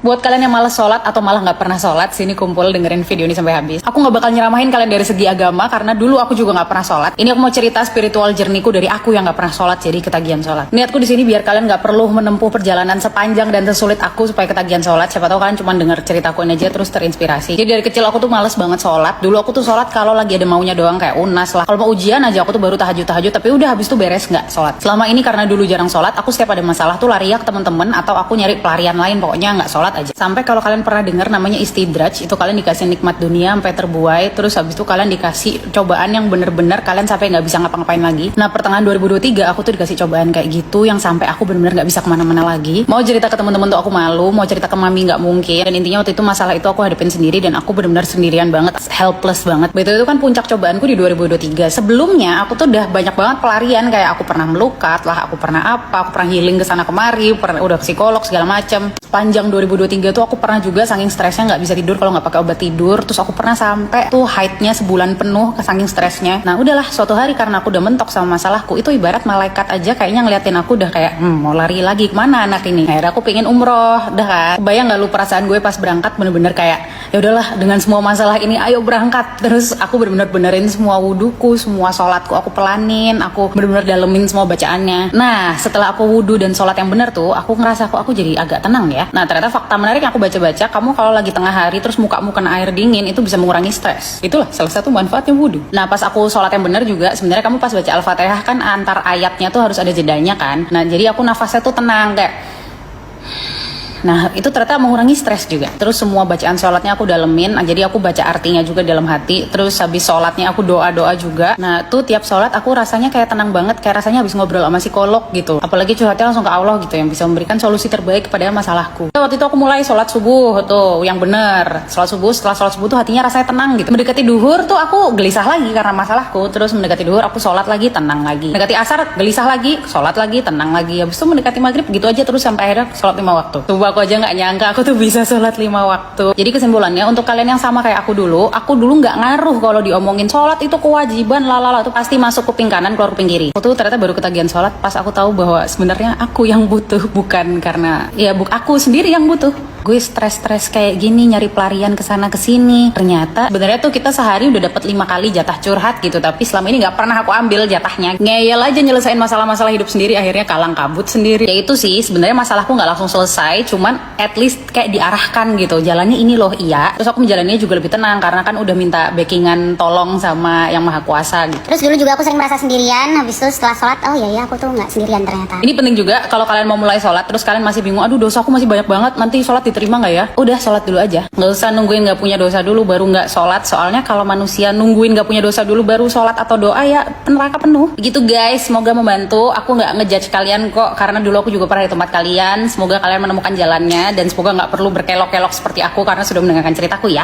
Buat kalian yang malas sholat atau malah nggak pernah sholat, sini kumpul dengerin video ini sampai habis. Aku nggak bakal nyeramahin kalian dari segi agama, karena dulu aku juga nggak pernah sholat. Ini aku mau cerita spiritual journey-ku dari aku yang nggak pernah sholat jadi ketagihan sholat. Niatku di sini biar kalian nggak perlu menempuh perjalanan sepanjang dan sesulit aku supaya ketagihan sholat. Siapa tahu kalian cuma denger ceritaku ini aja terus terinspirasi. Jadi dari kecil aku tuh males banget sholat. Dulu aku tuh sholat kalau lagi ada maunya doang, kayak UNAS lah. Kalau mau ujian aja aku tuh baru tahajud, tapi udah habis tuh beres nggak sholat. Selama ini karena dulu jarang sholat, aku setiap ada masalah tuh lari ke temen-temen atau aku nyari pelarian lain, pokoknya nggak sholat aja. Sampai kalau kalian pernah dengar namanya istidraj, itu kalian dikasih nikmat dunia sampai terbuai, terus habis itu kalian dikasih cobaan yang bener-bener kalian sampai nggak bisa ngapa-ngapain lagi. Nah pertengahan 2023 aku tuh dikasih cobaan kayak gitu yang sampai aku bener-bener nggak bisa kemana-mana lagi. Mau cerita ke temen-temen tuh aku malu, mau cerita ke mami nggak mungkin. Dan intinya waktu itu masalah itu aku hadapin sendiri dan aku bener-bener sendirian banget, helpless banget. Betul, itu kan puncak cobaanku di 2023. Sebelumnya aku tuh udah banyak banget pelarian, kayak aku pernah melukat lah, aku pernah aku pernah healing ke sana kemari, udah psikolog segala macem. Panjang 2023 tuh aku pernah juga saking stresnya nggak bisa tidur kalau nggak pakai obat tidur. Terus aku pernah sampai tuh haidnya sebulan penuh ke saking stresnya. Nah udahlah, suatu hari karena aku udah mentok sama masalahku, itu ibarat malaikat aja kayaknya ngeliatin aku udah kayak mau lari lagi kemana anak ini. Akhirnya aku pengen umroh, udah kan. Bayang nggak lu perasaan gue pas berangkat, bener-bener kayak ya udahlah dengan semua masalah ini ayo berangkat. Terus aku bener-bener benerin semua wuduku, semua sholatku aku pelanin, aku bener-bener dalemin semua bacaannya. Nah setelah aku wudu dan sholat yang bener tuh, aku ngerasa kok aku jadi agak tenang ya. Nah ternyata fakta menarik yang aku baca-baca, kamu kalau lagi tengah hari terus mukamu kena air dingin itu bisa mengurangi stres. Itulah salah satu manfaatnya wudhu. Nah pas aku sholat yang bener juga, sebenarnya kamu pas baca Al-Fatihah kan antar ayatnya tuh harus ada jedanya kan. Nah jadi aku nafasnya tuh tenang kayak. Nah itu ternyata mengurangi stres juga. Terus semua bacaan sholatnya aku dalemin, jadi aku baca artinya juga dalam hati. Terus habis sholatnya aku doa-doa juga. Nah tuh tiap sholat aku rasanya kayak tenang banget, kayak rasanya habis ngobrol sama psikolog gitu. Apalagi curhatnya langsung ke Allah gitu, yang bisa memberikan solusi terbaik kepada masalahku. Waktu itu aku mulai sholat subuh tuh yang bener. Sholat subuh, setelah sholat subuh tuh hatinya rasanya tenang gitu. Mendekati duhur tuh aku gelisah lagi karena masalahku. Terus mendekati duhur aku sholat lagi, tenang lagi. Mendekati asar gelisah lagi, sholat lagi, tenang lagi. Habis itu mendekati maghrib gitu aja terus sampai akhirnya sholat 5 waktu. Coba aku aja nggak nyangka aku tuh bisa sholat 5 waktu. Jadi kesimpulannya untuk kalian yang sama kayak aku dulu nggak ngaruh kalau diomongin sholat itu kewajiban lalala itu pasti masuk kuping kanan keluar kuping kiri. Aku tuh ternyata baru ketagihan sholat pas aku tahu bahwa sebenarnya aku yang butuh, bukan karena ya aku sendiri yang butuh. Gue stres kayak gini nyari pelarian kesana kesini. Ternyata sebenarnya tuh kita sehari udah dapat 5 kali jatah curhat gitu, tapi selama ini nggak pernah aku ambil jatahnya. Ngeyel aja nyelesain masalah-masalah hidup sendiri, akhirnya kalang kabut sendiri. Ya itu sih sebenarnya masalahku nggak langsung selesai, cuman at least kayak diarahkan gitu, jalannya ini loh iya. Terus aku menjalaninya juga lebih tenang karena kan udah minta backingan tolong sama yang maha kuasa gitu. Terus dulu juga aku sering merasa sendirian, habis itu setelah sholat oh iya aku tuh nggak sendirian ternyata. Ini penting juga kalau kalian mau mulai sholat terus kalian masih bingung, aduh dosa aku masih banyak banget, nanti sholat diterima nggak ya? Udah sholat dulu aja, nggak usah nungguin nggak punya dosa dulu baru nggak sholat. Soalnya kalau manusia nungguin nggak punya dosa dulu baru sholat atau doa ya neraka penuh. Gitu guys, semoga membantu. Aku nggak ngejudge kalian kok, karena dulu aku juga pernah di tempat kalian. Semoga kalian menemukan jalannya dan semoga nggak perlu berkelok-kelok seperti aku karena sudah mendengarkan ceritaku ya.